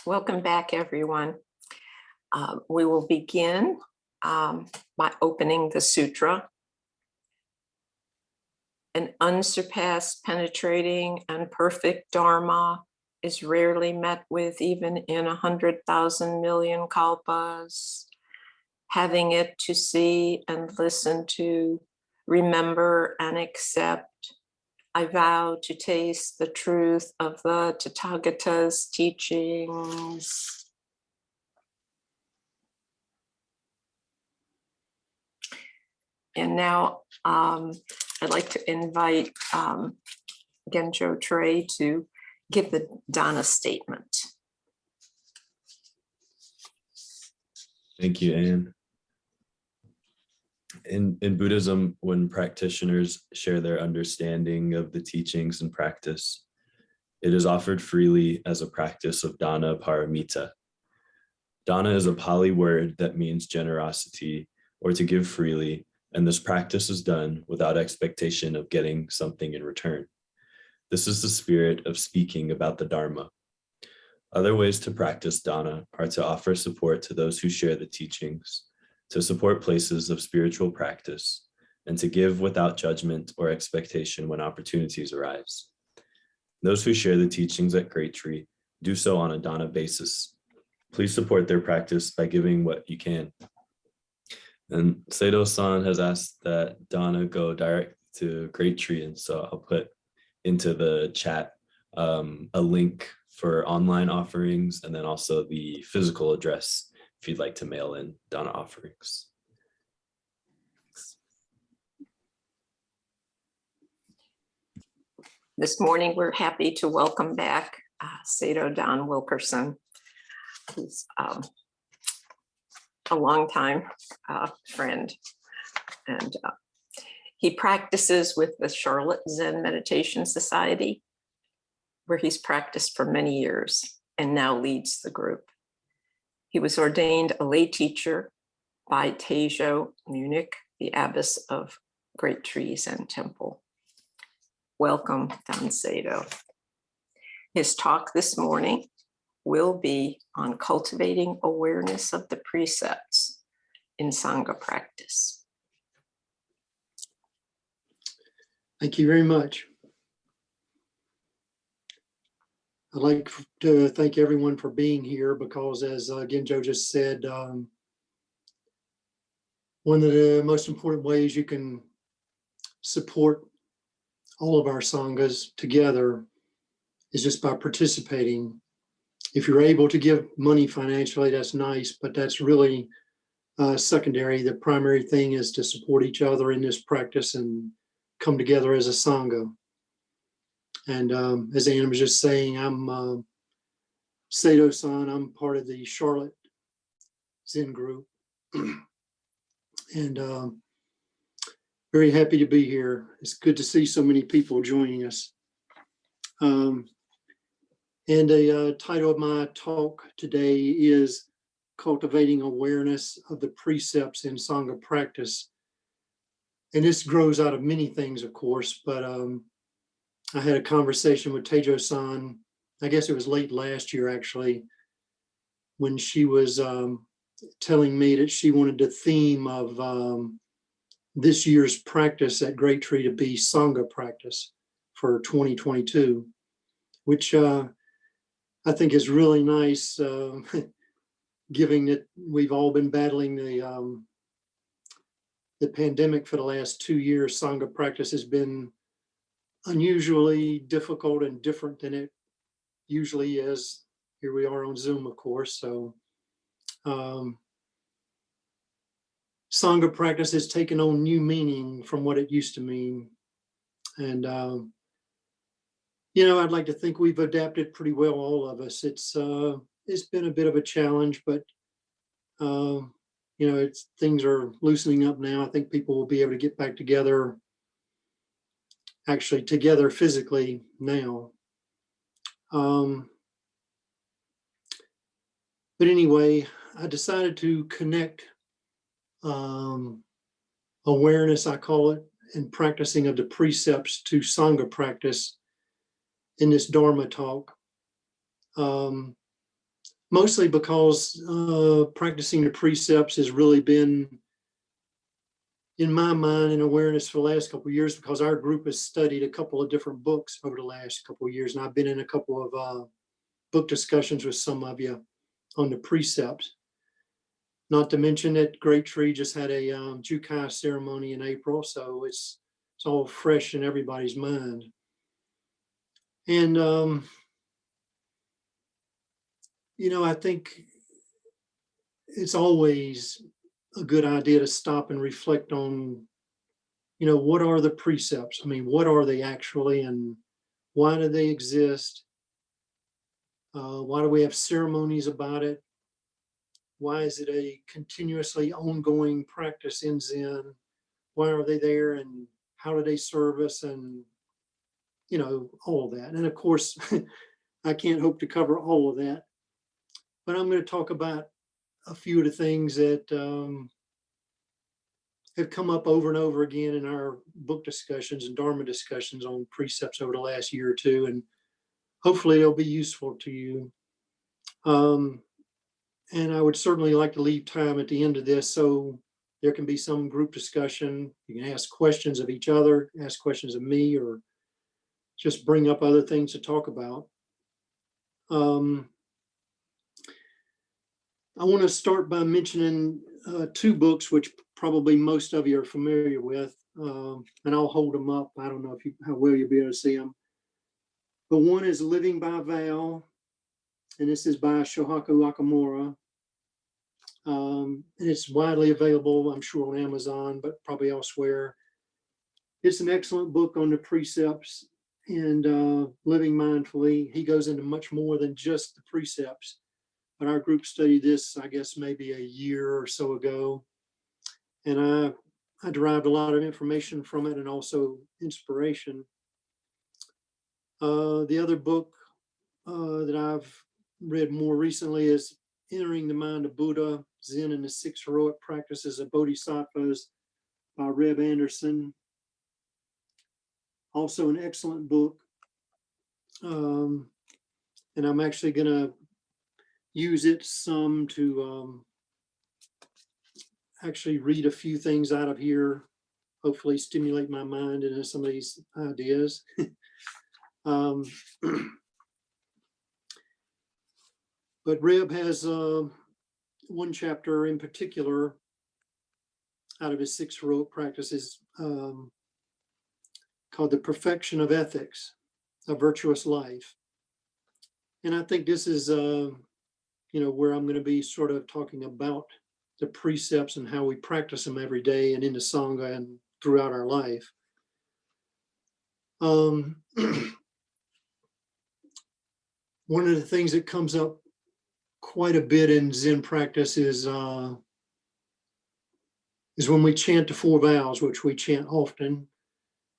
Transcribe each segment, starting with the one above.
Welcome back, everyone. We will begin by opening the Sutra. An unsurpassed, penetrating, and perfect Dharma is rarely met with even in 100,000 million kalpas. Having it to see and listen to, remember and accept, I vow to taste the truth of the Tathagata's teachings. And now I'd like to invite Genjo Trey to give the Dana statement. Thank you, Anne. In Buddhism, when practitioners share their understanding of the teachings and practice, it is offered freely as a practice of dana paramita. Dana is a Pali word that means generosity or to give freely, and this practice is done without expectation of getting something in return. This is the spirit of speaking about the Dharma. Other ways to practice dana are to offer support to those who share the teachings, to support places of spiritual practice, and to give without judgment or expectation when opportunities arise. Those who share the teachings at Great Tree do so on a dana basis. Please support their practice by giving what you can. And Seido-san has asked that dana go direct to Great Tree, and so I'll put into the chat a link for online offerings and then also the physical address if you'd like to mail in dana offerings. This morning, we're happy to welcome back Seido Don Wilkerson, who's a longtime friend. And he practices with the Charlotta Zen Meditation Society, where he's practiced for many years and now leads the group. He was ordained a lay teacher by Teijo Munnich, the abbess of Great Tree Zen Temple. Welcome, Don Seido. His talk this morning will be on cultivating awareness of the precepts in Sangha practice. Thank you very much. I'd like to thank everyone for being here because, as Genjo just said, one of the most important ways you can support all of our Sanghas together is just by participating. If you're able to give money financially, that's nice, but that's really secondary. The primary thing is to support each other in this practice and come together as a Sangha. And as Anna was just saying, I'm Seido-san. I'm part of the Charlotte Zen group. And very happy to be here. It's good to see so many people joining us. And the title of my talk today is Cultivating Awareness of the Precepts in Sangha Practice. And this grows out of many things, of course, but I had a conversation with Teijo-san, I guess it was late last year actually, when she was telling me that she wanted the theme of this year's practice at Great Tree to be Sangha practice for 2022, which I think is really nice, given that we've all been battling the pandemic for the last 2 years. Sangha practice has been unusually difficult and different than it usually is. Here we are on Zoom, of course. So Sangha practice has taken on new meaning from what it used to mean. And, I'd like to think we've adapted pretty well, all of us. It's been a bit of a challenge, but, things are loosening up now. I think people will be able to get back together, actually together physically now. But anyway, I decided to connect awareness, I call it, and practicing of the precepts to Sangha practice in this Dharma talk. mostly because practicing the precepts has really been, in my mind, and awareness for the last couple of years, because our group has studied a couple of different books over the last couple of years, and I've been in a couple of book discussions with some of you on the precepts. Not to mention that Great Tree just had a Jukai ceremony in April, so it's all fresh in everybody's mind. And you know, I think it's always a good idea to stop and reflect on, you know, what are the precepts? I mean, what are they actually, and why do they exist? Why do we have ceremonies about it? Why is it a continuously ongoing practice in Zen? Why are they there, and how do they serve us? And, you know, all of that. And of course, I can't hope to cover all of that, but I'm going to talk about a few of the things that have come up over and over again in our book discussions and Dharma discussions on precepts over the last year or two, and hopefully it'll be useful to you. And I would certainly like to leave time at the end of this so there can be some group discussion. You can ask questions of each other, ask questions of me, or just bring up other things to talk about. I want to start by mentioning two books which probably most of you are familiar with, and I'll hold them up. I don't know how well you'll be able to see them. But one is Living by Vow, and this is by Shohaku Akamura. And it's widely available, I'm sure, on Amazon, but probably elsewhere. It's an excellent book on the precepts and living mindfully. He goes into much more than just the precepts, but our group studied this, I guess, maybe a year or so ago. And I derived a lot of information from it and also inspiration. The other book that I've read more recently is Entering the Mind of Buddha, Zen and the Six Heroic Practices of Bodhisattvas by Reb Anderson. Also an excellent book. And I'm actually going to use it some to actually read a few things out of here, hopefully stimulate my mind into some of these ideas. But Reb has one chapter in particular out of his six heroic practices called The Perfection of Ethics, a Virtuous Life. And I think this is, you know, where I'm going to be sort of talking about the precepts and how we practice them every day and in the Sangha and throughout our life. One of the things that comes up quite a bit in Zen practice is when we chant the four vows, which we chant often.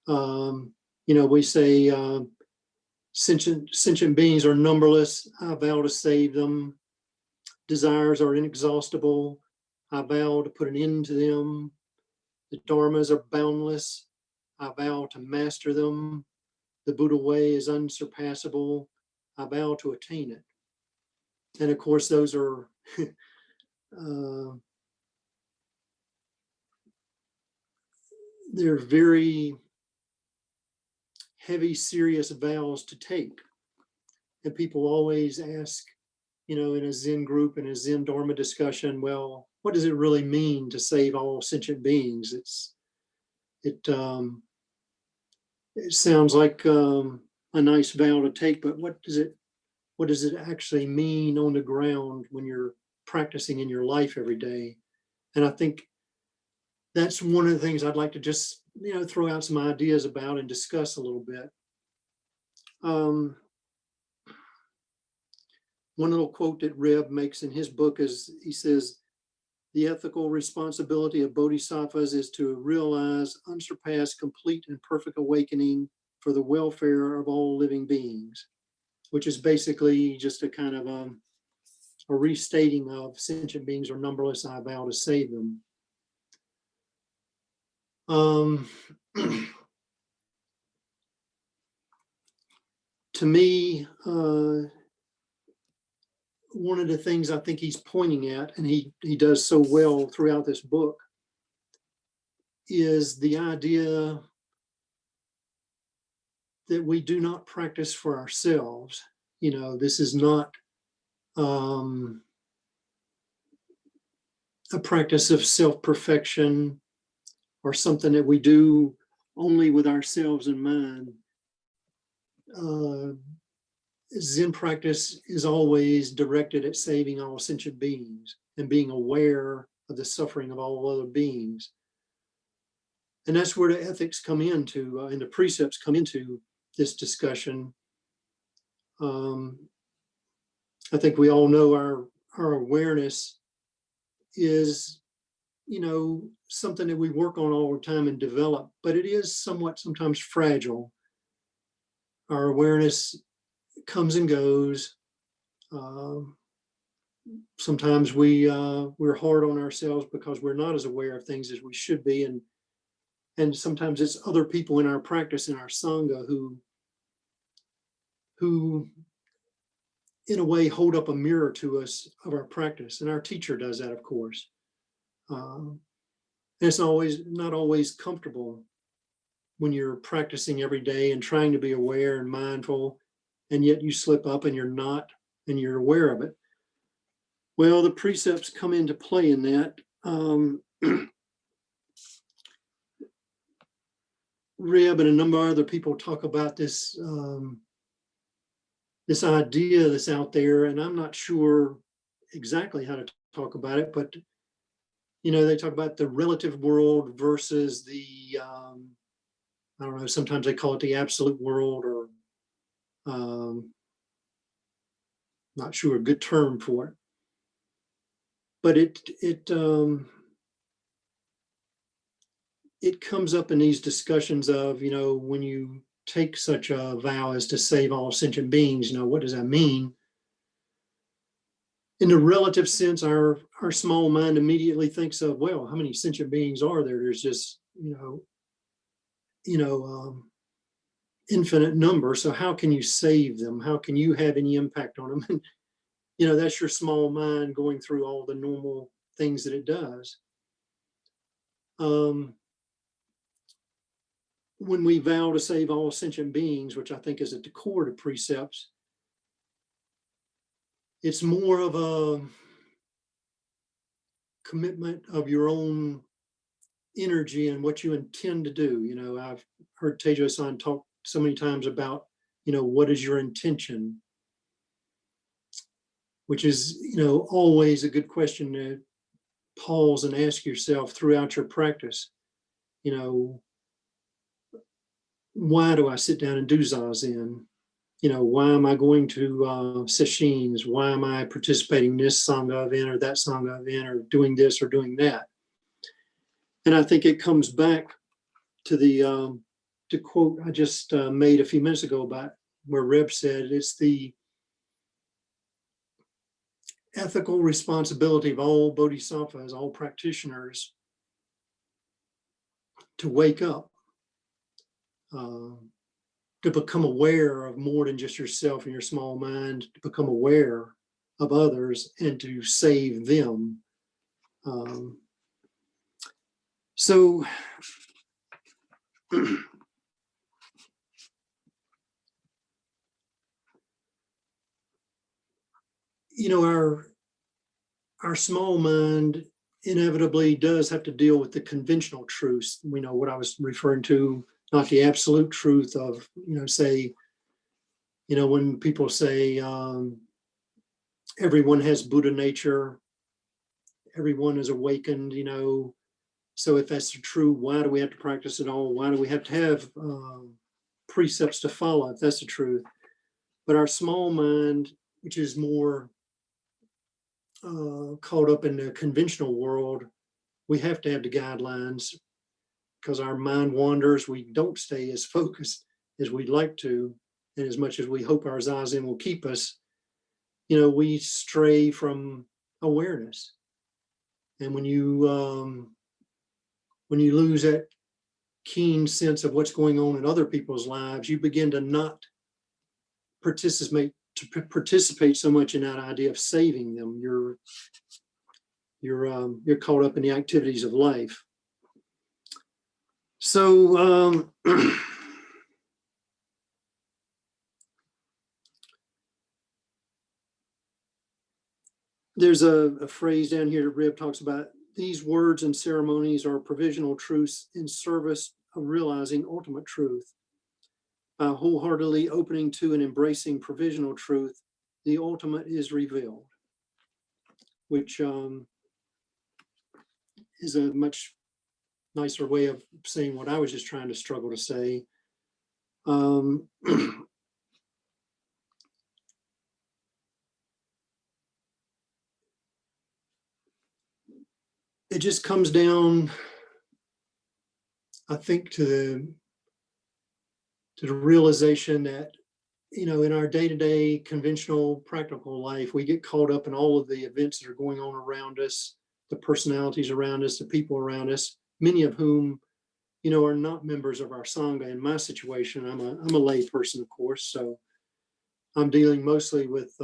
You know, we say, sentient beings are numberless. I vow to save them. Desires are inexhaustible. I vow to put an end to them. The dharmas are boundless. I vow to master them. The Buddha way is unsurpassable. I vow to attain it. And of course, those are they're very heavy, serious vows to take. And people always ask, you know, in a Zen group, in a Zen Dharma discussion, well, what does it really mean to save all sentient beings? It sounds like a nice vow to take, but what does it actually mean on the ground when you're practicing in your life every day? And I think that's one of the things I'd like to just, you know, throw out some ideas about and discuss a little bit. One little quote that Reb makes in his book is, he says, the ethical responsibility of bodhisattvas is to realize unsurpassed, complete, and perfect awakening for the welfare of all living beings, which is basically just a kind of a restating of sentient beings are numberless, I vow to save them. To me, one of the things I think he's pointing at, and he does so well throughout this book, is the idea that we do not practice for ourselves. This is not a practice of self-perfection or something that we do only with ourselves in mind. Zen practice is always directed at saving all sentient beings and being aware of the suffering of all other beings. And that's where the ethics come into, and the precepts come into this discussion. I think we all know our awareness is, something that we work on all the time and develop, but it is somewhat sometimes fragile. Our awareness comes and goes. Sometimes we're hard on ourselves because we're not as aware of things as we should be, and sometimes it's other people in our practice, in our Sangha, who in a way hold up a mirror to us of our practice, and our teacher does that, of course. And it's not always comfortable when you're practicing every day and trying to be aware and mindful, and yet you slip up and you're not, and you're aware of it. Well, the precepts come into play in that. Reb and a number of other people talk about this this idea that's out there, and I'm not sure exactly how to talk about it, but they talk about the relative world versus the I don't know, sometimes they call it the absolute world, or not sure a good term for it. But it comes up in these discussions of, when you take such a vow as to save all sentient beings, what does that mean? In the relative sense, our small mind immediately thinks of, well, how many sentient beings are there? There's just, infinite number. So how can you save them? How can you have any impact on them? And, that's your small mind going through all the normal things that it does. When we vow to save all sentient beings, which I think is at the core of precepts, it's more of a commitment of your own energy and what you intend to do. I've heard Teijo-san talk so many times about, what is your intention? Which is, always a good question to pause and ask yourself throughout your practice. Why do I sit down and do Zazen? Why am I going to sessions? Why am I participating in this Sangha event or that Sangha event, or doing this or doing that? And I think it comes back to the quote I just made a few minutes ago about where Reb said, it's the ethical responsibility of all Bodhisattvas, all practitioners, to wake up, to become aware of more than just yourself and your small mind, to become aware of others and to save them. So our small mind inevitably does have to deal with the conventional truths. We know what I was referring to, not the absolute truth of, say, when people say everyone has Buddha nature, everyone is awakened, so if that's true, why do we have to practice it all? Why do we have to have precepts to follow if that's the truth? But our small mind, which is more caught up in the conventional world, we have to have the guidelines, because our mind wanders. We don't stay as focused as we'd like to, and as much as we hope our Zazen will keep us, we stray from awareness. And when you lose that keen sense of what's going on in other people's lives, you begin to not participate participate so much in that idea of saving them. You're caught up in the activities of life. So there's a phrase down here that Reb talks about. These words and ceremonies are provisional truths in service of realizing ultimate truth. By wholeheartedly opening to and embracing provisional truth, the ultimate is revealed, which is a much nicer way of saying what I was just trying to struggle to say. It just comes down, I think, to the realization that, you know, in our day-to-day conventional practical life, we get caught up in all of the events that are going on around us, the personalities around us, the people around us, many of whom, you know, are not members of our Sangha. In my situation, I'm a lay person, of course, so I'm dealing mostly with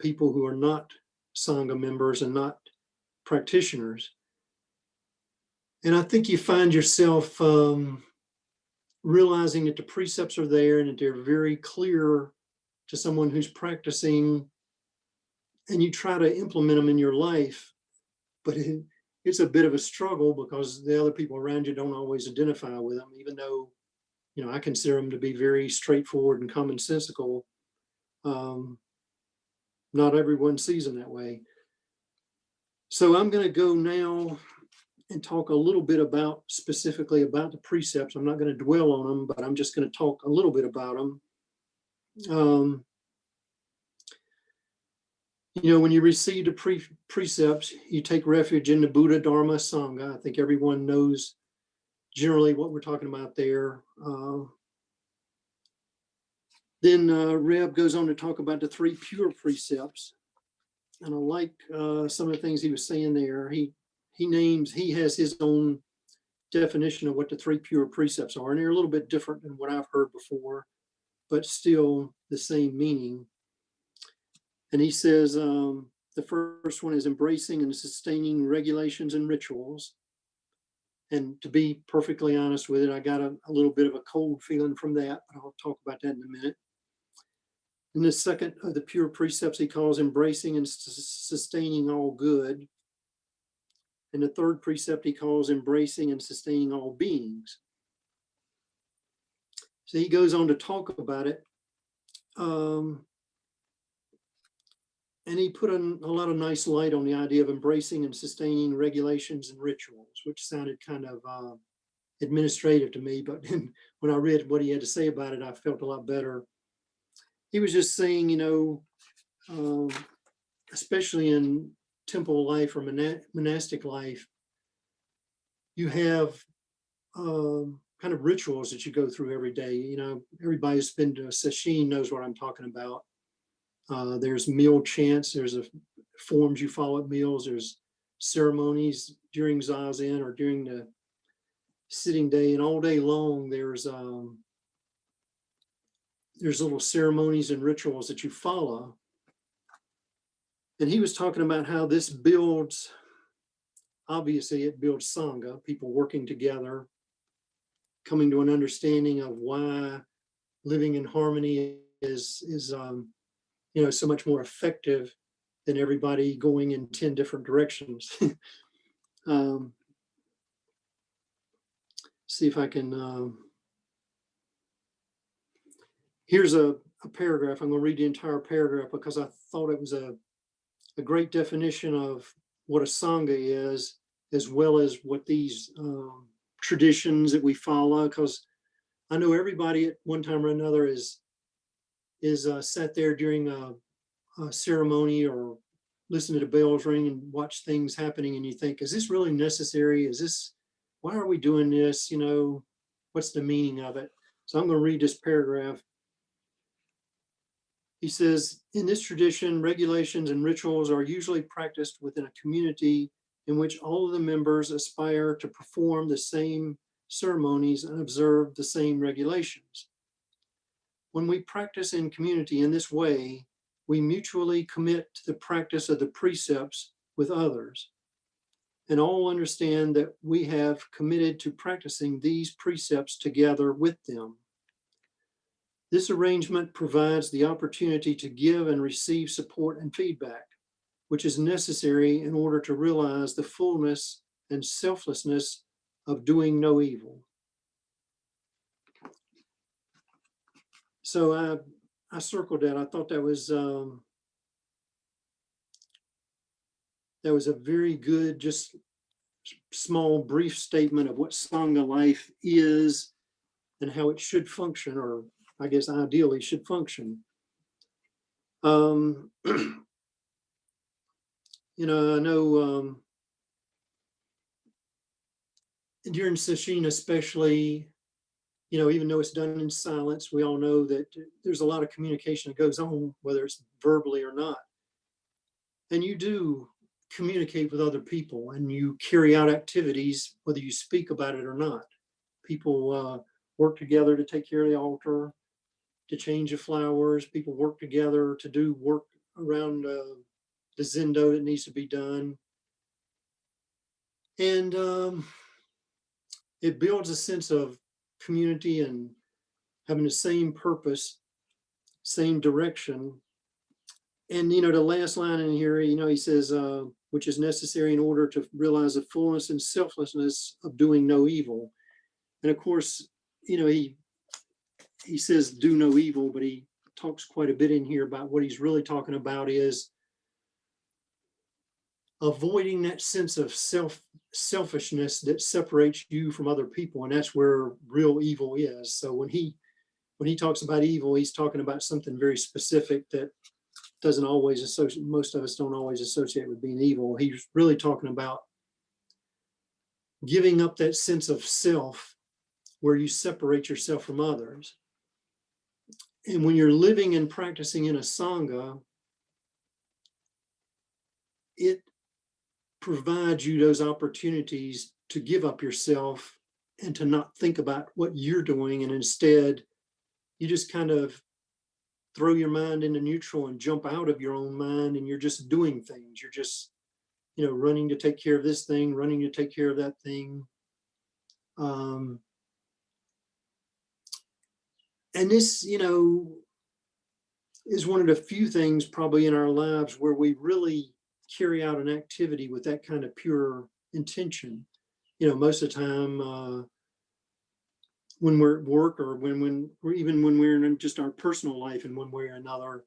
people who are not Sangha members and not practitioners. And I think you find yourself realizing that the precepts are there and that they're very clear to someone who's practicing, and you try to implement them in your life, but it's a bit of a struggle because the other people around you don't always identify with them, even though, you know, I consider them to be very straightforward and commonsensical. Not everyone sees them that way. So I'm going to go now and talk a little bit about specifically about the precepts. I'm not going to dwell on them, but I'm just going to talk a little bit about them. You know, when you receive the precepts, you take refuge in the Buddha, Dharma, Sangha. I think everyone knows generally what we're talking about there. Then Reb goes on to talk about the 3 pure precepts. And I like some of the things he was saying there. He has his own definition of what the 3 pure precepts are, and they're a little bit different than what I've heard before, but still the same meaning. And he says the first one is embracing and sustaining regulations and rituals. And to be perfectly honest with it, I got a little bit of a cold feeling from that, but I'll talk about that in a minute. And the second of the pure precepts he calls embracing and sustaining all good. And the third precept he calls embracing and sustaining all beings. So he goes on to talk about it. And he put a lot of nice light on the idea of embracing and sustaining regulations and rituals, which sounded kind of administrative to me. But when I read what he had to say about it, I felt a lot better. He was just saying, you know, especially in temple life or monastic life, you have kind of rituals that you go through every day. You know, everybody who's been to a sesshin knows what I'm talking about. There's meal chants, there's forms you follow at meals, there's ceremonies during zazen or during the sitting day, and all day long there's little ceremonies and rituals that you follow. And he was talking about how this builds, obviously it builds Sangha, people working together, coming to an understanding of why living in harmony is you know, so much more effective than everybody going in 10 different directions. See if I can, here's a paragraph. I'm going to read the entire paragraph because I thought it was a great definition of what a Sangha is, as well as what these traditions that we follow, because I know everybody at one time or another is sat there during a ceremony or listen to the bells ring and watch things happening, and you think, is this really necessary? Why are we doing this? You know, what's the meaning of it? So I'm going to read this paragraph. He says, in this tradition, regulations and rituals are usually practiced within a community in which all of the members aspire to perform the same ceremonies and observe the same regulations. When we practice in community in this way, we mutually commit to the practice of the precepts with others, and all understand that we have committed to practicing these precepts together with them. This arrangement provides the opportunity to give and receive support and feedback, which is necessary in order to realize the fullness and selflessness of doing no evil. So I circled that. I thought that was a very good, just small, brief statement of what Sangha life is and how it should function, or I guess ideally should function. You know, I know during sesshin especially, you know, even though it's done in silence, we all know that there's a lot of communication that goes on, whether it's verbally or not. And you do communicate with other people and you carry out activities, whether you speak about it or not. People work together to take care of the altar, to change the flowers. People work together to do work around the zendo that needs to be done. And it builds a sense of community and having the same purpose, same direction. And, you know, the last line in here, you know, he says, which is necessary in order to realize the fullness and selflessness of doing no evil. And of course, you know, he says do no evil, but he talks quite a bit in here about what he's really talking about is avoiding that sense of selfishness that separates you from other people. And that's where real evil is. So when he talks about evil, he's talking about something very specific that doesn't always associate, most of us don't always associate with being evil. He's really talking about giving up that sense of self where you separate yourself from others. And when you're living and practicing in a Sangha, it provides you those opportunities to give up yourself and to not think about what you're doing. And instead, you just kind of throw your mind into neutral and jump out of your own mind, and you're just doing things. You're just, you know, running to take care of this thing, running to take care of that thing. And this, you know, is one of the few things probably in our lives where we really carry out an activity with that kind of pure intention. You know, most of the time, when we're at work or when we're in just our personal life in one way or another,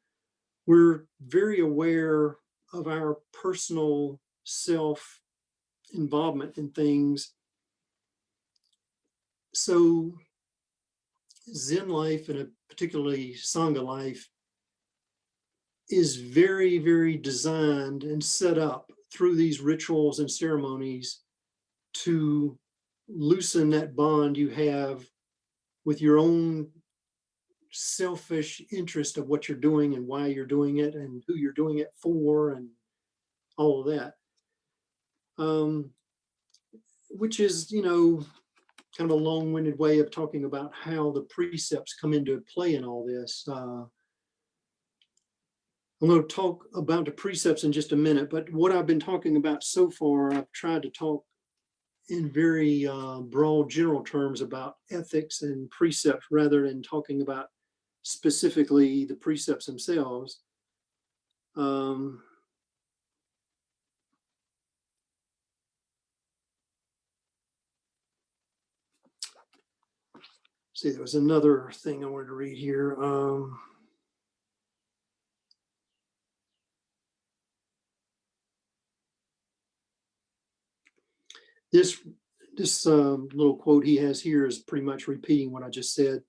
we're very aware of our personal self involvement in things. So Zen life, and particularly Sangha life, is very, very designed and set up through these rituals and ceremonies to loosen that bond you have with your own selfish interest of what you're doing and why you're doing it and who you're doing it for and all of that. Which is, you know, kind of a long-winded way of talking about how the precepts come into play in all this. I'm going to talk about the precepts in just a minute, but what I've been talking about so far, I've tried to talk in very broad general terms about ethics and precepts rather than talking about specifically the precepts themselves. See, there was another thing I wanted to read here. This little quote he has here is pretty much repeating what I just said.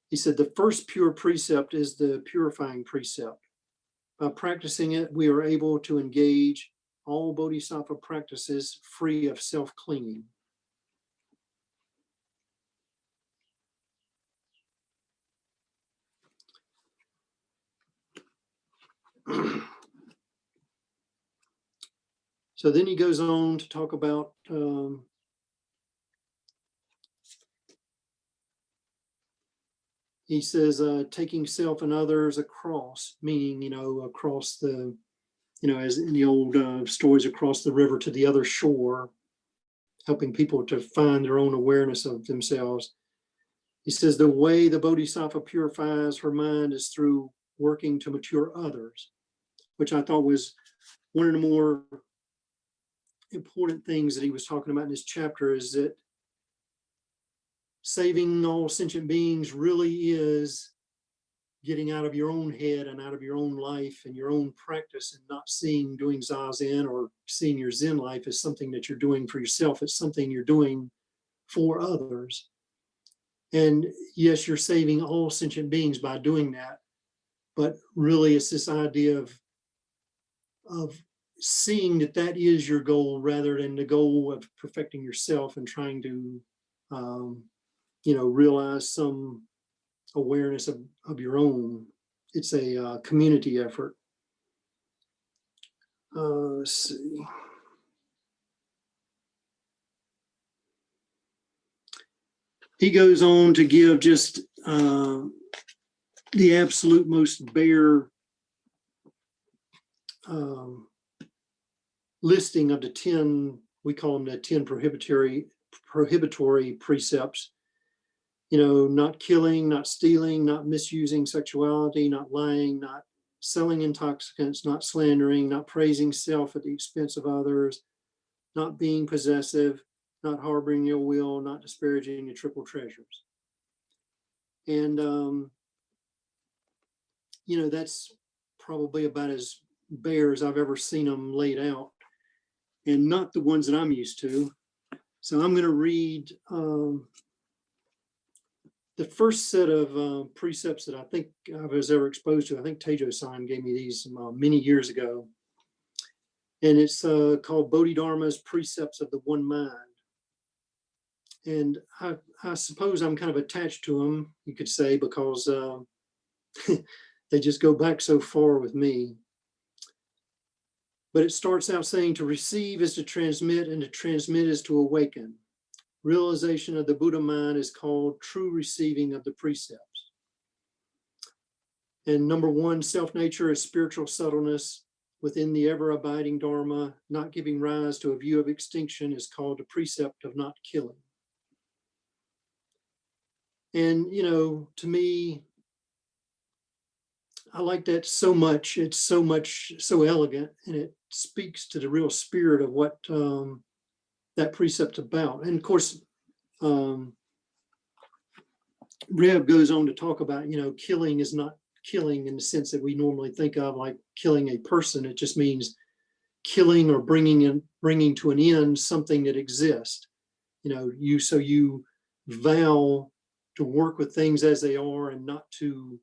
He said, the first pure precept is the purifying precept. By practicing it, we are able to engage all Bodhisattva practices free of self-clinging. So then he goes on to talk about he says, taking self and others across, meaning, across the, as in the old stories, across the river to the other shore, helping people to find their own awareness of themselves. He says, the way the Bodhisattva purifies her mind is through working to mature others, which I thought was one of the more important things that he was talking about in this chapter, is that saving all sentient beings really is getting out of your own head and out of your own life and your own practice, and not seeing doing Zazen or seeing your Zen life as something that you're doing for yourself. It's something you're doing for others. And yes, you're saving all sentient beings by doing that, but really it's this idea of seeing that that is your goal rather than the goal of perfecting yourself and trying to, realize some awareness of your own. It's a community effort. Let's see. He goes on to give just the absolute most bare listing of the 10, we call them the 10 prohibitory precepts. Not killing, not stealing, not misusing sexuality, not lying, not selling intoxicants, not slandering, not praising self at the expense of others, not being possessive, not harboring ill will, not disparaging the triple treasures. And, that's probably about as bare as I've ever seen them laid out, and not the ones that I'm used to. So I'm going to read the first set of precepts that I think I was ever exposed to. I think Teijo-san gave me these many years ago. And it's called Bodhidharma's Precepts of the One Mind. And I suppose I'm kind of attached to them, you could say, because they just go back so far with me. But it starts out saying, to receive is to transmit, and to transmit is to awaken. Realization of the Buddha mind is called true receiving of the precepts. And number 1, self-nature is spiritual subtleness within the ever-abiding Dharma. Not giving rise to a view of extinction is called the precept of not killing. And, to me, I like that so much. It's so elegant, and it speaks to the real spirit of what that precept's about. And of course, Reb goes on to talk about, killing is not killing in the sense that we normally think of, like killing a person. It just means killing or bringing to an end something that exists. You vow to work with things as they are, and not to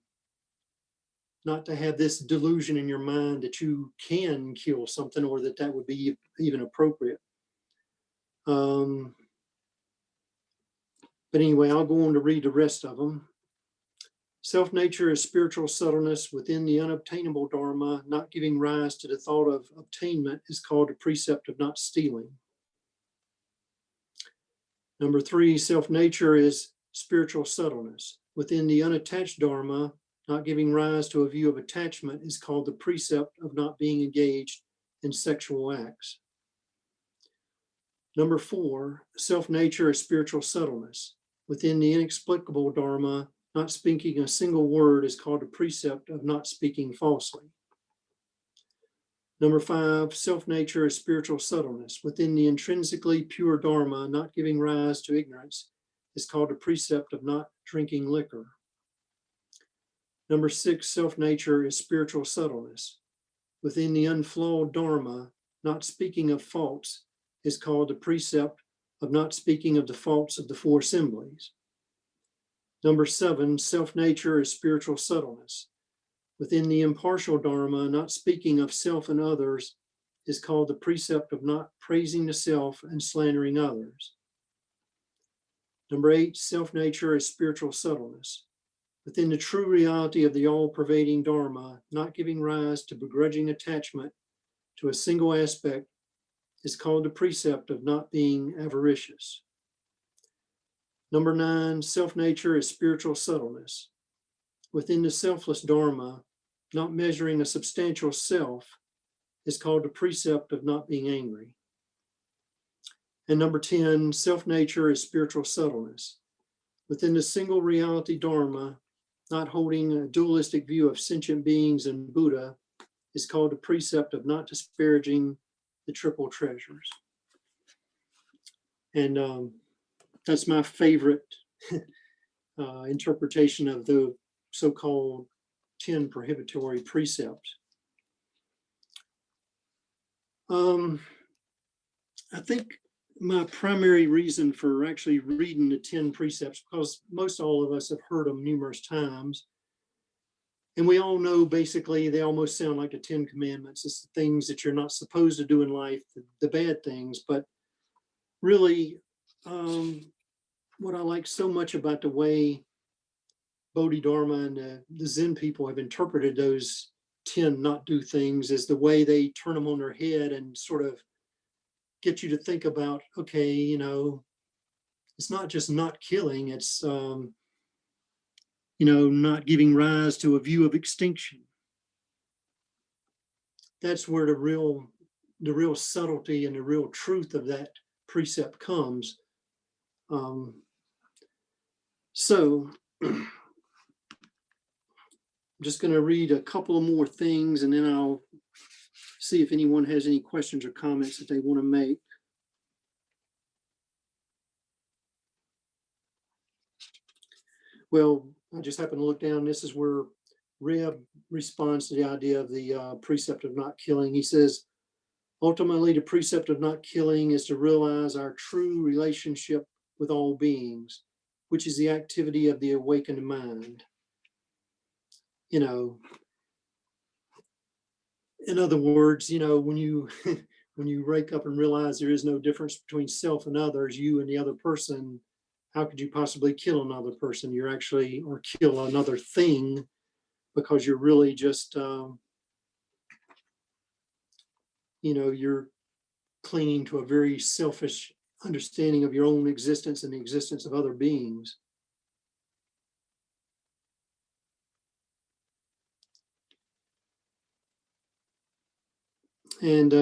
have this delusion in your mind that you can kill something, or that would be even appropriate. But anyway, I'll go on to read the rest of them. Self-nature is spiritual subtleness within the unobtainable Dharma. Not giving rise to the thought of obtainment is called the precept of not stealing. Number 3, self-nature is spiritual subtleness within the unattached Dharma. Not giving rise to a view of attachment is called the precept of not being engaged in sexual acts. Number 4, self-nature is spiritual subtleness within the inexplicable Dharma. Not speaking a single word is called the precept of not speaking falsely. Number 5, self-nature is spiritual subtleness within the intrinsically pure Dharma. Not giving rise to ignorance is called the precept of not drinking liquor. Number 6, self-nature is spiritual subtleness within the unflawed Dharma. Not speaking of faults is called the precept of not speaking of the faults of the 4 assemblies. Number 7, self-nature is spiritual subtleness within the impartial Dharma. Not speaking of self and others is called the precept of not praising the self and slandering others. Number 8, self-nature is spiritual subtleness within the true reality of the all-pervading Dharma. Not giving rise to begrudging attachment to a single aspect is called the precept of not being avaricious. Number 9, self-nature is spiritual subtleness within the selfless Dharma, not measuring a substantial self, is called the precept of not being angry. And number 10, self-nature is spiritual subtleness. Within the single reality Dharma, not holding a dualistic view of sentient beings and Buddha, is called the precept of not disparaging the triple treasures. And that's my favorite interpretation of the so-called 10 prohibitory precepts. I think my primary reason for actually reading the 10 precepts, because most all of us have heard them numerous times, and we all know basically they almost sound like the 10 commandments. It's the things that you're not supposed to do in life, the bad things. But really, what I like so much about the way Bodhidharma and the Zen people have interpreted those 10 not do things is the way they turn them on their head and sort of get you to think about, okay, you know, it's not just not killing, it's, you know, not giving rise to a view of extinction. That's where the real subtlety and the real truth of that precept comes. So I'm just going to read a couple of more things, and then I'll see if anyone has any questions or comments that they want to make. Well, I just happened to look down. This is where Reb responds to the idea of the precept of not killing. He says, ultimately, the precept of not killing is to realize our true relationship with all beings, which is the activity of the awakened mind. You know, in other words, you know, when you when you wake up and realize there is no difference between self and others, you and the other person, how could you possibly kill another person? You're actually, or kill another thing, because you're really just, you know, you're clinging to a very selfish understanding of your own existence and the existence of other beings. And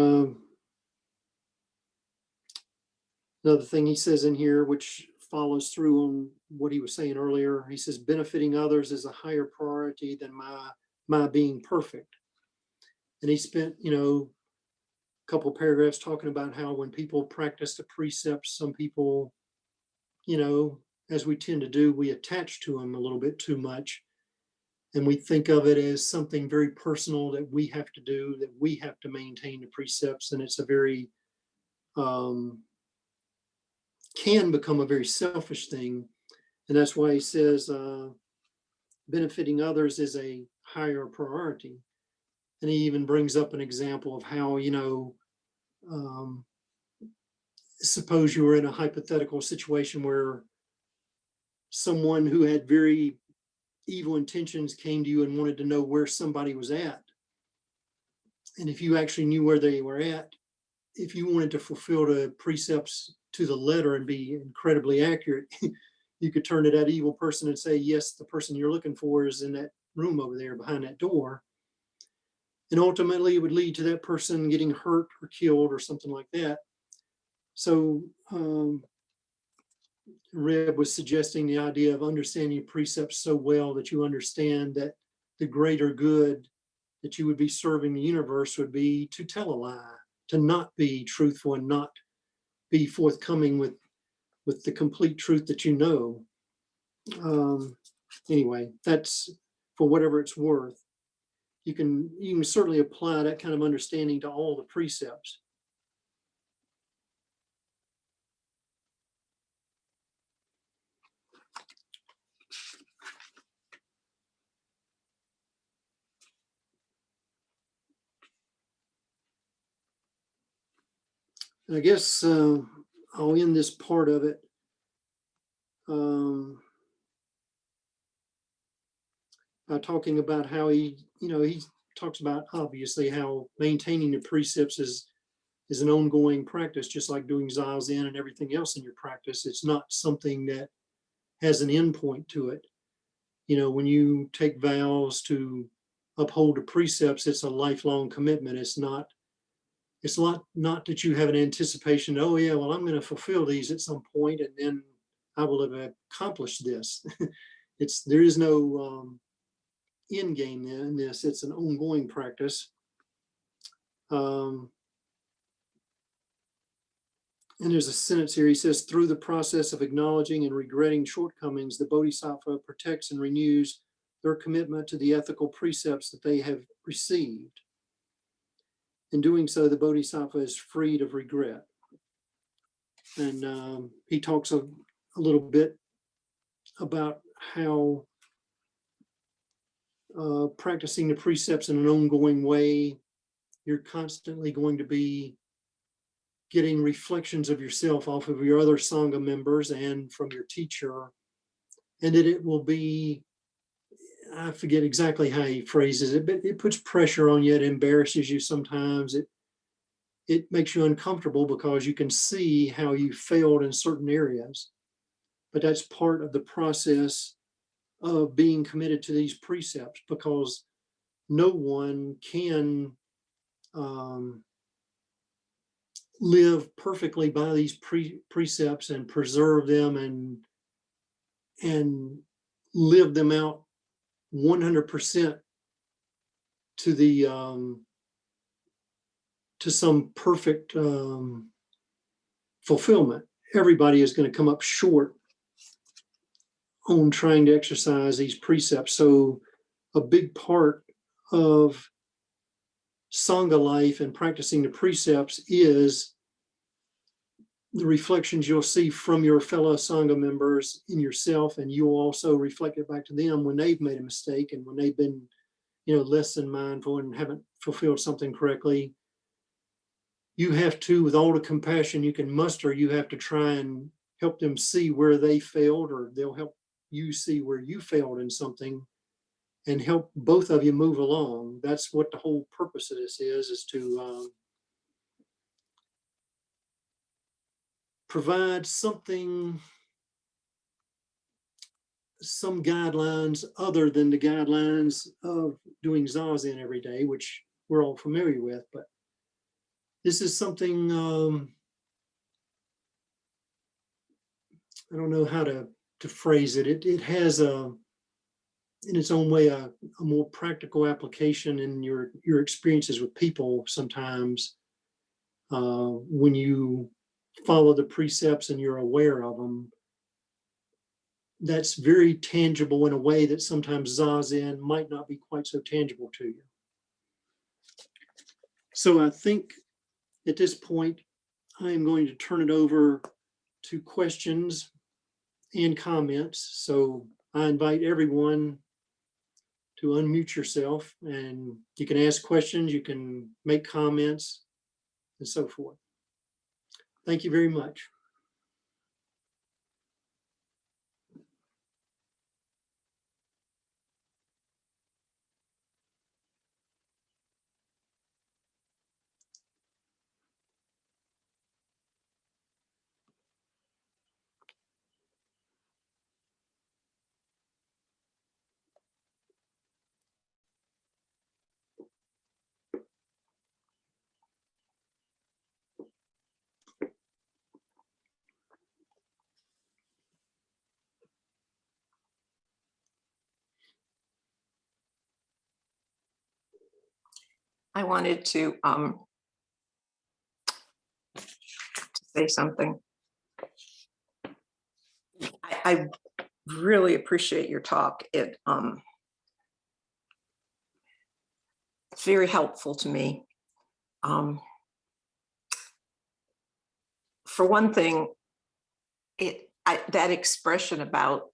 another thing he says in here, which follows through on what he was saying earlier, he says, benefiting others is a higher priority than my being perfect. And he spent, you know, a couple of paragraphs talking about how when people practice the precepts, some people, you know, as we tend to do, we attach to them a little bit too much. And we think of it as something very personal that we have to do, that we have to maintain the precepts. And it's a very, can become a very selfish thing. And that's why he says benefiting others is a higher priority. And he even brings up an example of how, you know, suppose you were in a hypothetical situation where someone who had very evil intentions came to you and wanted to know where somebody was at. And if you actually knew where they were at, if you wanted to fulfill the precepts to the letter and be incredibly accurate, you could turn to that evil person and say, yes, the person you're looking for is in that room over there behind that door. And ultimately it would lead to that person getting hurt or killed or something like that. So Reb was suggesting the idea of understanding precepts so well that you understand that the greater good that you would be serving the universe would be to tell a lie, to not be truthful and not be forthcoming with the complete truth that you know. Anyway, that's for whatever it's worth. You can certainly apply that kind of understanding to all the precepts. And I guess I'll end this part of it by talking about how he talks about obviously how maintaining the precepts is an ongoing practice, just like doing Zazen and everything else in your practice. It's not something that has an end point to it. when you take vows to uphold the precepts, it's a lifelong commitment. It's not that you have an anticipation, oh yeah, well, I'm going to fulfill these at some point and then I will have accomplished this. There is no end game in this. It's an ongoing practice. And there's a sentence here. He says, through the process of acknowledging and regretting shortcomings, the Bodhisattva protects and renews their commitment to the ethical precepts that they have received. In doing so, the Bodhisattva is freed of regret. And he talks a little bit about how practicing the precepts in an ongoing way, you're constantly going to be getting reflections of yourself off of your other Sangha members and from your teacher. And that it will be, I forget exactly how he phrases it, but it puts pressure on you, it embarrasses you sometimes. It makes you uncomfortable because you can see how you failed in certain areas. But that's part of the process of being committed to these precepts, because no one can live perfectly by these precepts and preserve them and live them out 100% to the to some perfect fulfillment. Everybody is going to come up short on trying to exercise these precepts. So a big part of Sangha life and practicing the precepts is the reflections you'll see from your fellow Sangha members in yourself, and you'll also reflect it back to them when they've made a mistake and when they've been, less than mindful and haven't fulfilled something correctly. You have to, with all the compassion you can muster, you have to try and help them see where they failed, or they'll help you see where you failed in something and help both of you move along. That's what the whole purpose of this is to provide some guidelines other than the guidelines of doing Zazen every day, which we're all familiar with. But this is something, I don't know how to phrase it. It has in its own way, a more practical application in your experiences with people sometimes when you follow the precepts and you're aware of them. That's very tangible in a way that sometimes Zazen might not be quite so tangible to you. So I think at this point, I am going to turn it over to questions and comments. So I invite everyone to unmute yourself, and you can ask questions, you can make comments, and so forth. Thank you very much. I wanted to say something. I really appreciate your talk. It's very helpful to me. For one thing, that expression about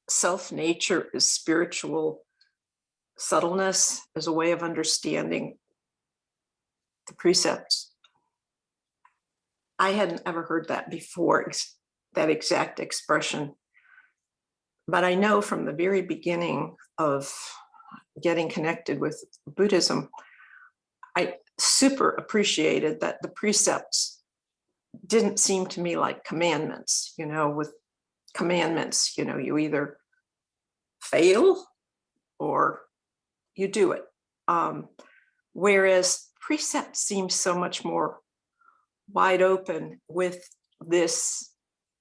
self-nature is spiritual subtleness as a way of understanding the precepts. I hadn't ever heard that before, that exact expression. But I know from the very beginning of getting connected with Buddhism, I super appreciated that the precepts didn't seem to me like commandments. With commandments, you either fail or you do it. Whereas Precept seems so much more wide open with this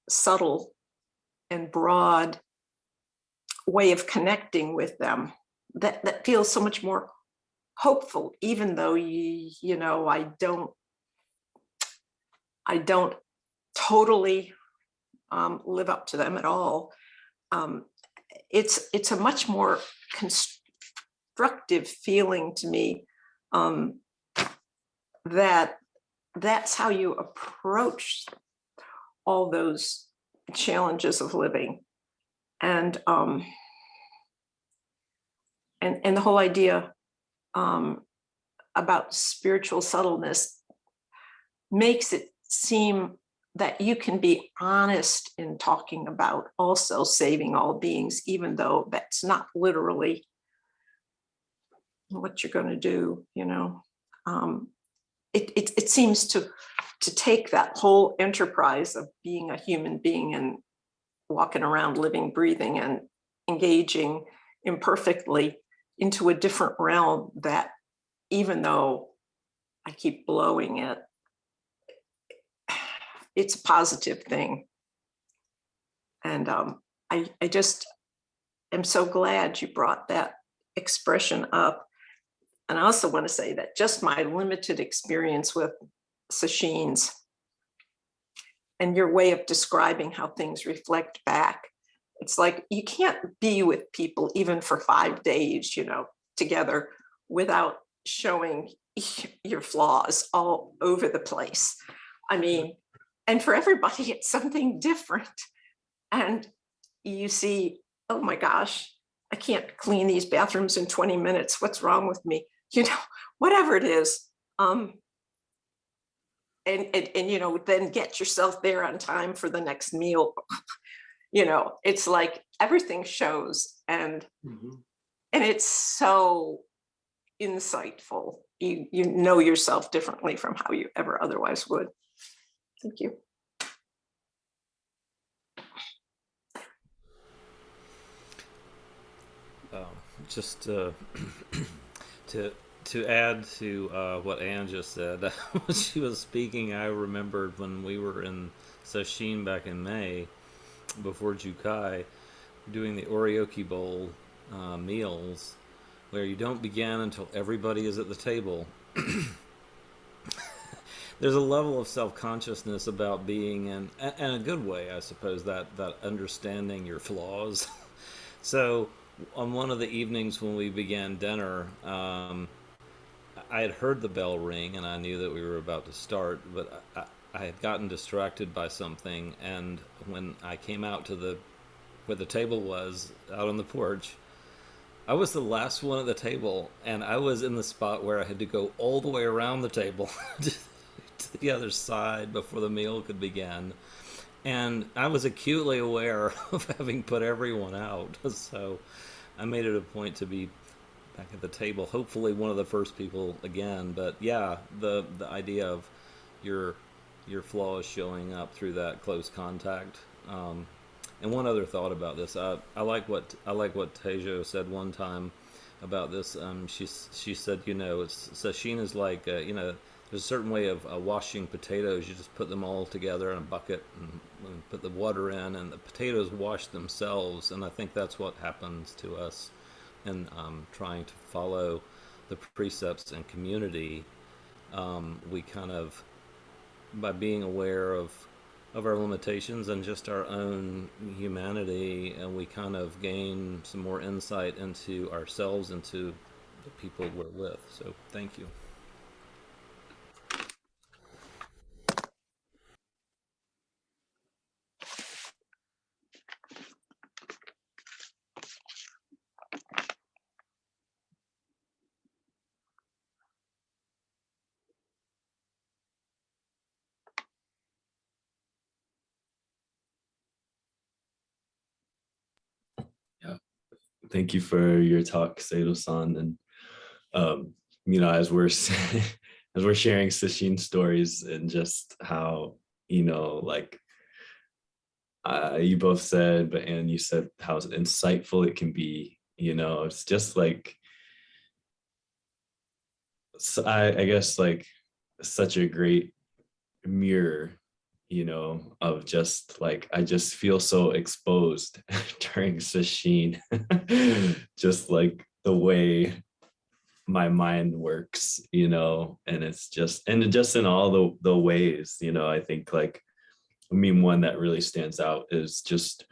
subtle and broad way of connecting with them that feels so much more hopeful, even though you know I don't totally live up to them at all. It's a much more constructive feeling to me, that's how you approach all those challenges of living. And the whole idea about spiritual subtleness makes it seem that you can be honest in talking about also saving all beings, even though that's not literally what you're going to do, you know. It seems to take that whole enterprise of being a human being and walking around, living, breathing, and engaging imperfectly into a different realm that, even though I keep blowing it, it's a positive thing. And I just am so glad you brought that expression up. And I also want to say that just my limited experience with sashins and your way of describing how things reflect back, it's like you can't be with people even for 5 days, you know, together without showing your flaws all over the place. I mean, and for everybody, it's something different. And you see, oh my gosh, I can't clean these bathrooms in 20 minutes. What's wrong with me? You know, whatever it is. And you know, then get yourself there on time for the next meal. You know, it's like everything shows, and it's so insightful. You know yourself differently from how you ever otherwise would. Thank you. Just to add to what Anne just said, when she was speaking, I remembered when we were in Sesshin back in May, before Jukai, doing the Oryoki bowl meals, where you don't begin until everybody is at the table. There's a level of self-consciousness about being in a good way, I suppose, that understanding your flaws. So on one of the evenings when we began dinner, I had heard the bell ring and I knew that we were about to start, but I had gotten distracted by something, and when I came out to where the table was, out on the porch, I was the last one at the table, and I was in the spot where I had to go all the way around the table to the other side before the meal could begin. And I was acutely aware of having put everyone out. So I made it a point to be back at the table, hopefully one of the first people again. But yeah, the idea of your flaws showing up through that close contact. And one other thought about this, I like what Teijo said one time about this. She said, you know, sesshin is like, you know, there's a certain way of washing potatoes. You just put them all together in a bucket and put the water in, and the potatoes wash themselves. And I think that's what happens to us in trying to follow the precepts and community. We kind of, by being aware of our limitations and just our own humanity, and we kind of gain some more insight into ourselves, into the people we're with. So thank you. Thank you for your talk, Seido-san. And you know, as we're sharing sesshin stories, and just how, you know, like you both said, and you said how insightful it can be. It's just like, so I guess like such a great mirror, of just like, I just feel so exposed during sesshin, just like the way my mind works, and it's just, and just in all the ways, I think like, one that really stands out is just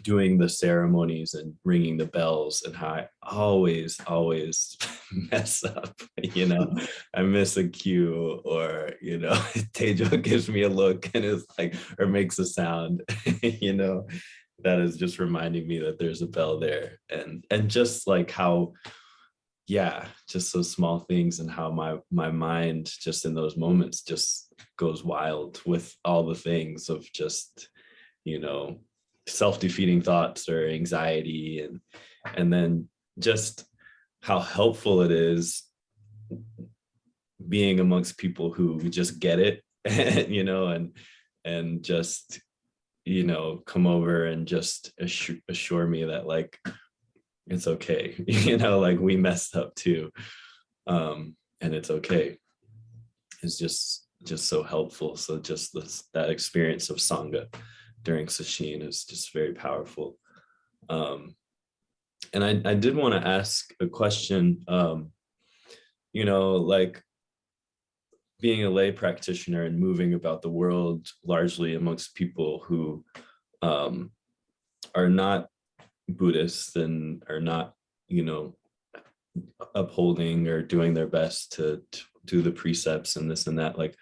doing the ceremonies and ringing the bells, and how I always mess up. I miss a cue, or Teijo gives me a look and is like, or makes a sound, that is just reminding me that there's a bell there, and just like how, yeah, just those small things, and how my mind just in those moments just goes wild with all the things of just, self-defeating thoughts or anxiety, and then just how helpful it is being amongst people who just get it, and just, come over and just assure me that like, it's okay, like we messed up too, and it's okay. It's just so helpful. So just that experience of Sangha during sesshin is just very powerful. And I did want to ask a question, like being a lay practitioner and moving about the world largely amongst people who are not Buddhists and are not, upholding or doing their best to do the precepts and this and that. Like,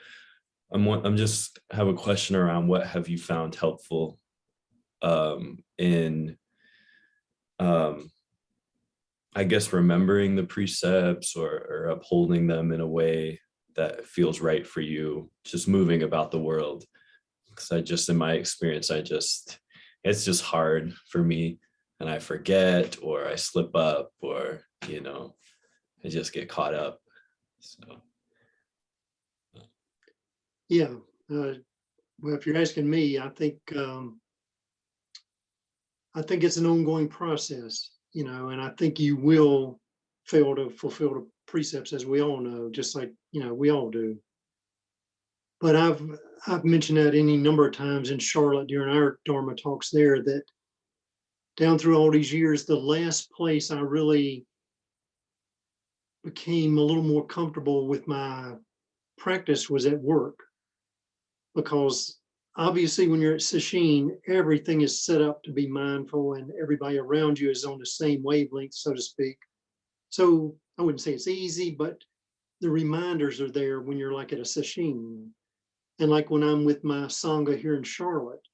I'm just have a question around what have you found helpful in I guess remembering the precepts, or upholding them in a way that feels right for you, just moving about the world. Because in my experience, it's just hard for me, and I forget, or I slip up, or I just get caught up. So Yeah. Well, if you're asking me, I think it's an ongoing process, and I think you will fail to fulfill the precepts, as we all know, just like, we all do. But I've mentioned that any number of times in Charlotte during our Dharma talks there, that down through all these years, the last place I really became a little more comfortable with my practice was at work. Because obviously when you're at sesshin, everything is set up to be mindful, and everybody around you is on the same wavelength, so to speak. So I wouldn't say it's easy, but the reminders are there when you're like at a sesshin. And like when I'm with my Sangha here in Charlotte,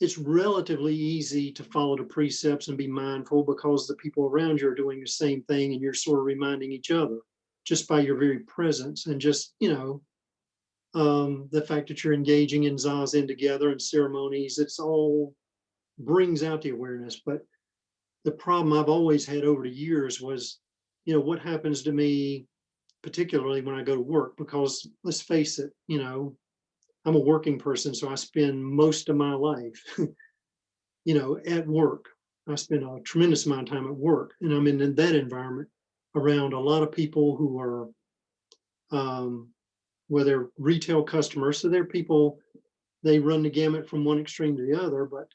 it's relatively easy to follow the precepts and be mindful, because the people around you are doing the same thing, and you're sort of reminding each other just by your very presence, and just, the fact that you're engaging in zazen together and ceremonies, it's all brings out the awareness. But the problem I've always had over the years was, what happens to me, particularly when I go to work, because let's face it, I'm a working person, so I spend most of my life, at work. I spend a tremendous amount of time at work, and I'm in that environment around a lot of people who are, well, they're retail customers, so they're people, they run the gamut from one extreme to the other, but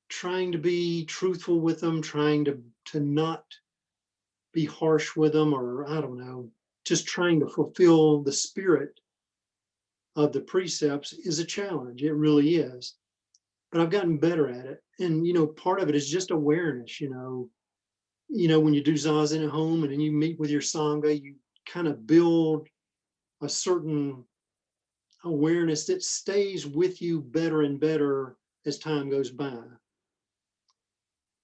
trying to be truthful with them, trying to not be harsh with them, or I don't know, just trying to fulfill the spirit of the precepts is a challenge. It really is. But I've gotten better at it. And, part of it is just awareness, when you do zazen at home and then you meet with your Sangha, you kind of build a certain awareness that stays with you better and better as time goes by.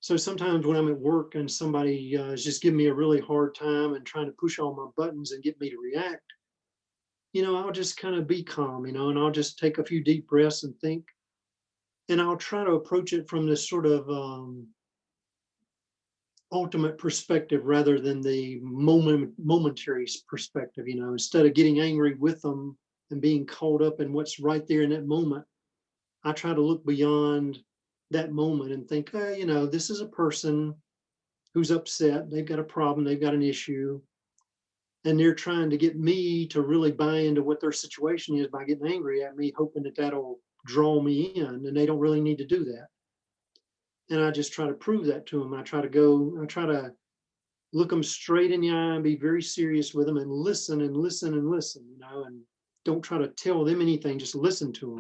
So sometimes when I'm at work and somebody is just giving me a really hard time and trying to push all my buttons and get me to react, I'll just kind of be calm, and I'll just take a few deep breaths and think, and I'll try to approach it from this sort of ultimate perspective rather than the momentary perspective. Instead of getting angry with them, and being caught up in what's right there in that moment, I try to look beyond that moment and think, this is a person who's upset. They've got a problem. They've got an issue. And they're trying to get me to really buy into what their situation is by getting angry at me, hoping that that'll draw me in. And they don't really need to do that. And I just try to prove that to them. I try to look them straight in the eye and be very serious with them and listen and listen and listen, and don't try to tell them anything, just listen to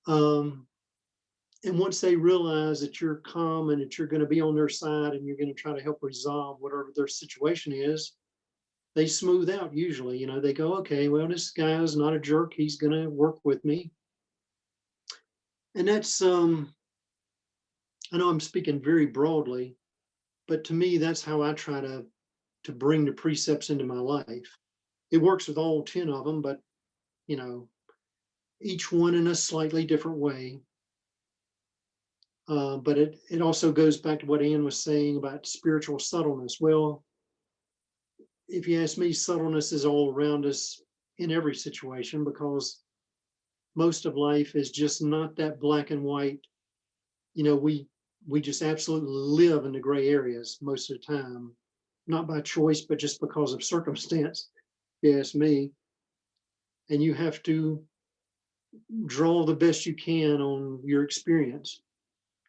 them. And once they realize that you're calm and that you're going to be on their side and you're going to try to help resolve whatever their situation is, they smooth out usually. They go, okay, well, this guy is not a jerk. He's going to work with me. And that's, I know I'm speaking very broadly, but to me, that's how I try to bring the precepts into my life. It works with all 10 of them, but, each one in a slightly different way. But it also goes back to what Ann was saying about spiritual subtleness. Well, if you ask me, subtleness is all around us in every situation, because most of life is just not that black and white. We just absolutely live in the gray areas most of the time, not by choice, but just because of circumstance, if you ask me. And you have to draw the best you can on your experience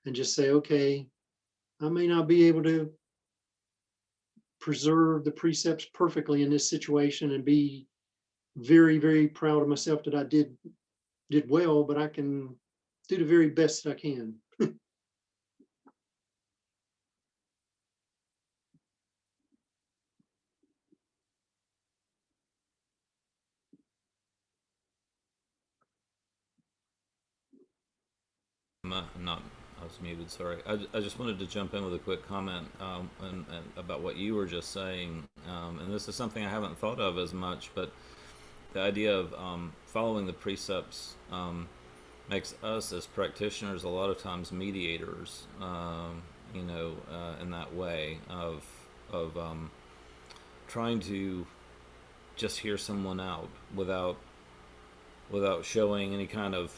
and just say, okay, I may not be able to preserve the precepts perfectly in this situation and be very, very proud of myself that I did well, but I can do the very best that I can. I was muted, sorry. I just wanted to jump in with a quick comment and about what you were just saying. And this is something I haven't thought of as much, but the idea of following the precepts makes us as practitioners a lot of times mediators, in that way of trying to just hear someone out without showing any kind of,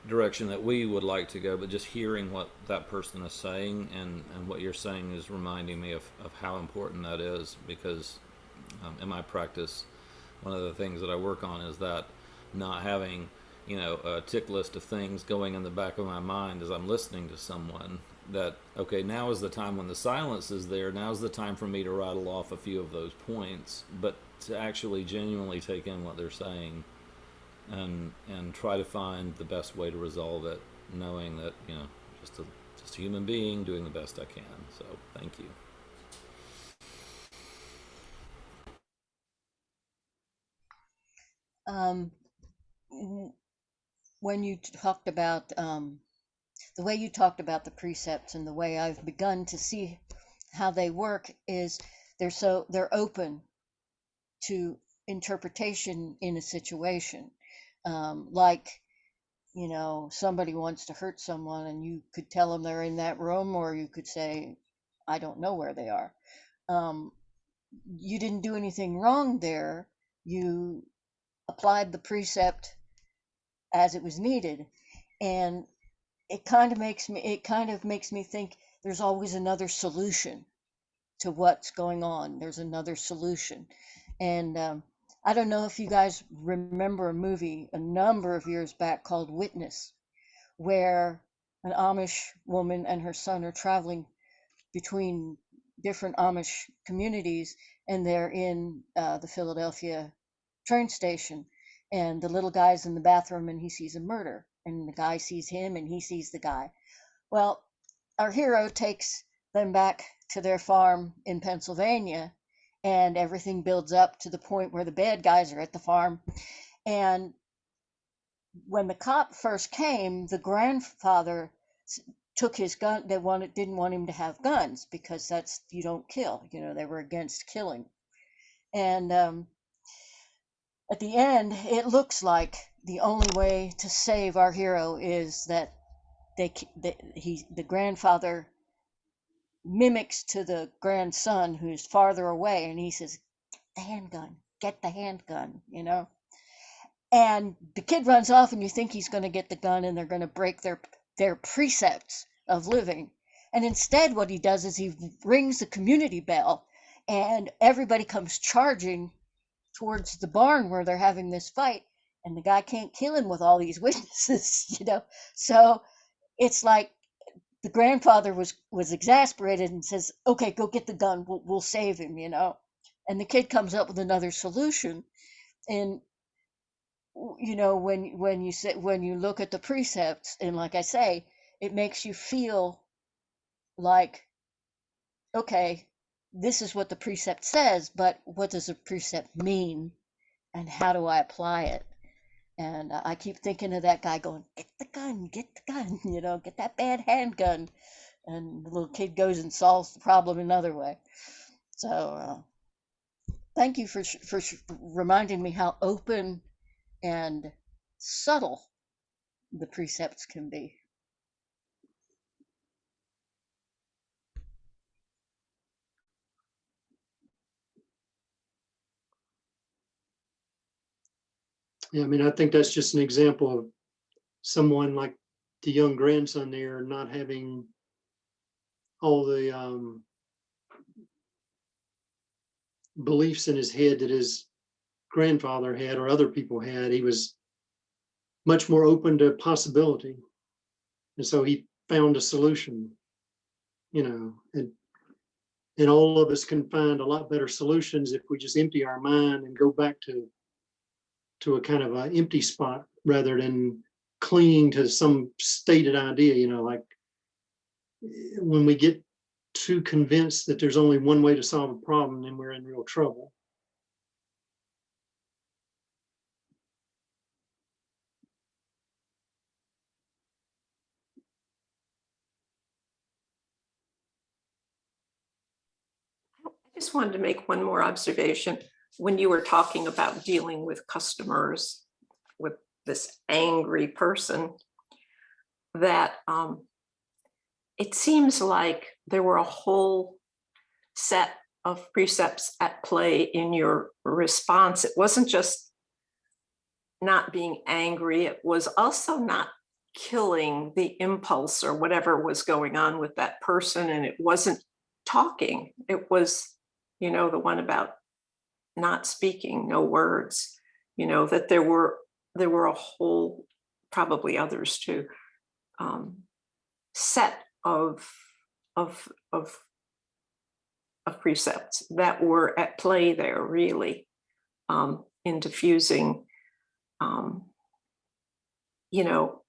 direction that we would like to go, but just hearing what that person is saying, and what you're saying is reminding me of how important that is, because in my practice, one of the things that I work on is that not having, a tick list of things going in the back of my mind as I'm listening to someone, that, okay, now is the time when the silence is there, now's the time for me to rattle off a few of those points, but to actually genuinely take in what they're saying and try to find the best way to resolve it, knowing that, just a human being doing the best I can. So thank you. When you talked about the way you talked about the precepts, and the way I've begun to see how they work, is they're open to interpretation in a situation. Like, somebody wants to hurt someone, and you could tell them they're in that room, or you could say, I don't know where they are. You didn't do anything wrong there. You applied the precept as it was needed. And it kind of makes me think there's always another solution to what's going on. There's another solution. And I don't know if you guys remember a movie a number of years back called Witness, where an Amish woman and her son are traveling between different Amish communities, and they're in the Philadelphia train station, and the little guy's in the bathroom, and he sees a murder, and the guy sees him, and he sees the guy. Well, our hero takes them back to their farm in Pennsylvania, and everything builds up to the point where the bad guys are at the farm. And when the cop first came, the grandfather took his gun. They didn't want him to have guns, because you don't kill. They were against killing. And at the end, it looks like the only way to save our hero is that the grandfather mimics to the grandson who's farther away, and he says, the handgun, get the handgun, you know? And the kid runs off and you think he's going to get the gun and they're going to break their precepts of living. And instead what he does is he rings the community bell and everybody comes charging towards the barn where they're having this fight, and the guy can't kill him with all these witnesses, you know? So it's like the grandfather was exasperated and says, okay, go get the gun, we'll save him, you know? And the kid comes up with another solution. And you know, when you look at the precepts, and like I say, it makes you feel like, okay, this is what the precept says, but what does a precept mean, and how do I apply it? And I keep thinking of that guy going, get the gun, you know, get that bad handgun. And the little kid goes and solves the problem another way. So thank you for reminding me how open and subtle the precepts can be. Yeah, I mean, I think that's just an example of someone like the young grandson there not having all the beliefs in his head that his grandfather had or other people had. He was much more open to possibility. And so he found a solution, you know, and all of us can find a lot better solutions if we just empty our mind and go back to a kind of an empty spot rather than clinging to some stated idea, you know, like when we get too convinced that there's only one way to solve a problem, then we're in real trouble. I just wanted to make one more observation. When you were talking about dealing with customers with this angry person, that it seems like there were a whole set of precepts at play in your response. It wasn't just not being angry, it was also not killing the impulse or whatever was going on with that person. And it wasn't talking. It was, you know, the one about not speaking, no words, you know, that there were a whole, probably others too, set of precepts that were at play there, really, in diffusing. You know,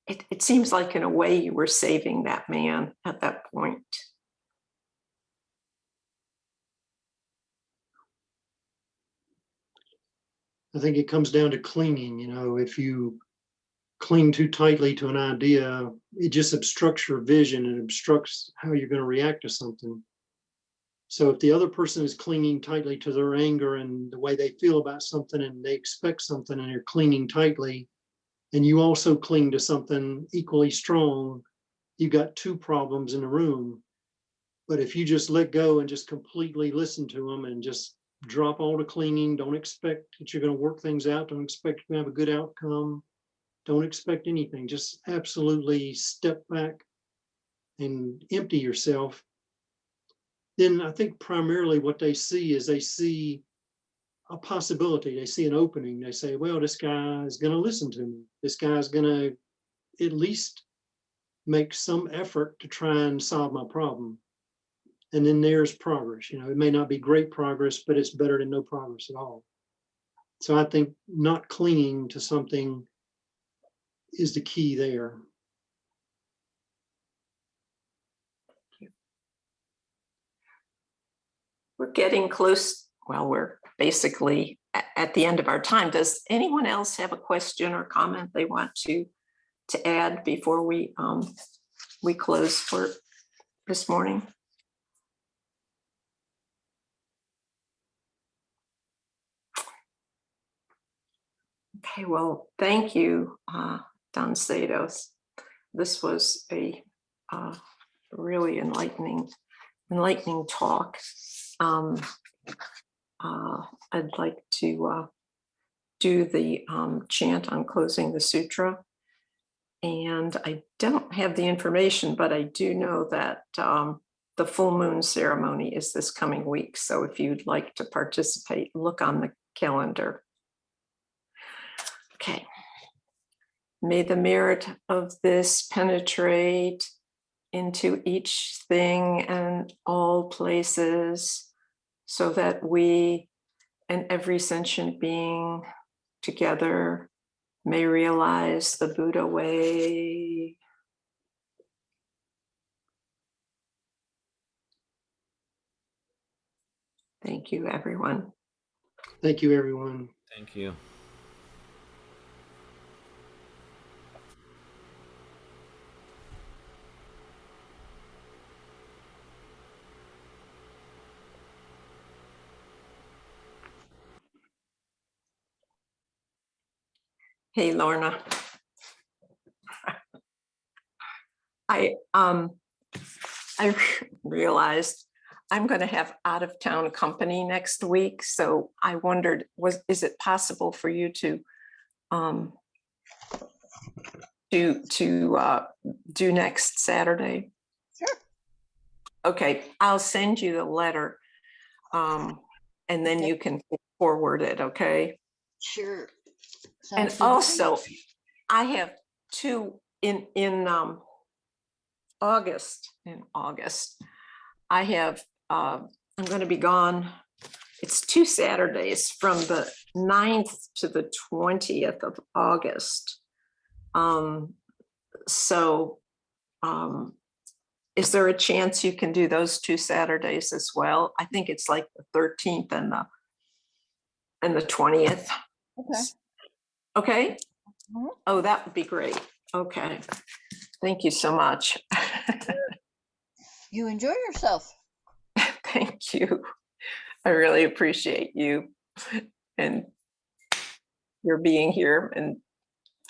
it seems like in a way you were saving that man at that point. I think it comes down to clinging, you know, if you cling too tightly to an idea, it just obstructs your vision and obstructs how you're going to react to something. So if the other person is clinging tightly to their anger and the way they feel about something and they expect something and they're clinging tightly, and you also cling to something equally strong, you've got two problems in the room. But if you just let go and just completely listen to them and just drop all the clinging, don't expect that you're going to work things out, don't expect you're going to have a good outcome, don't expect anything, just absolutely step back and empty yourself, then I think primarily what they see is they see a possibility, they see an opening, they say, well, this guy is going to listen to me, this guy's going to at least make some effort to try and solve my problem. And then there's progress. You know, it may not be great progress, but it's better than no progress at all. So I think not clinging to something is the key there. We're getting close. Well, we're basically at the end of our time. Does anyone else have a question or comment they want to add before we close for this morning? Okay, well, thank you, Don Seido. This was a really enlightening talk. I'd like to do the chant on closing the sutra. And I don't have the information, but I do know that the full moon ceremony is this coming week. So if you'd like to participate, look on the calendar. Okay. May the merit of this penetrate into each thing and all places, so that we and every sentient being together may realize the Buddha way. Thank you, everyone. Thank you, everyone. Thank you. Hey, Lorna. I realized I'm going to have out of town company next week, so I wondered, is it possible for you to do next Saturday? Sure. Okay, I'll send you the letter, and then Okay. you can forward it. Okay. Sure. And Sounds good. also, I have two in August. In August, I have. I'm going to be gone. It's 2 Saturdays from the 9th to the 20th of August. So, is there a chance you can do those 2 Saturdays as well? I think it's like the 13th and the 20th. Okay. Okay. Mhm. Oh, that would be great. Okay. Thank you so much. You enjoy yourself. Thank you. I really appreciate you and your being here, and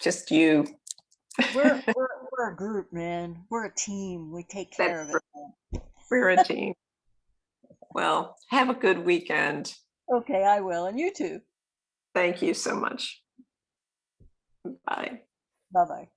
just you. We're a group, man. We're a team. We take care of it. We're a team. Well, have a good weekend. Okay, I will, and you too. Thank you so much. Bye. Bye bye.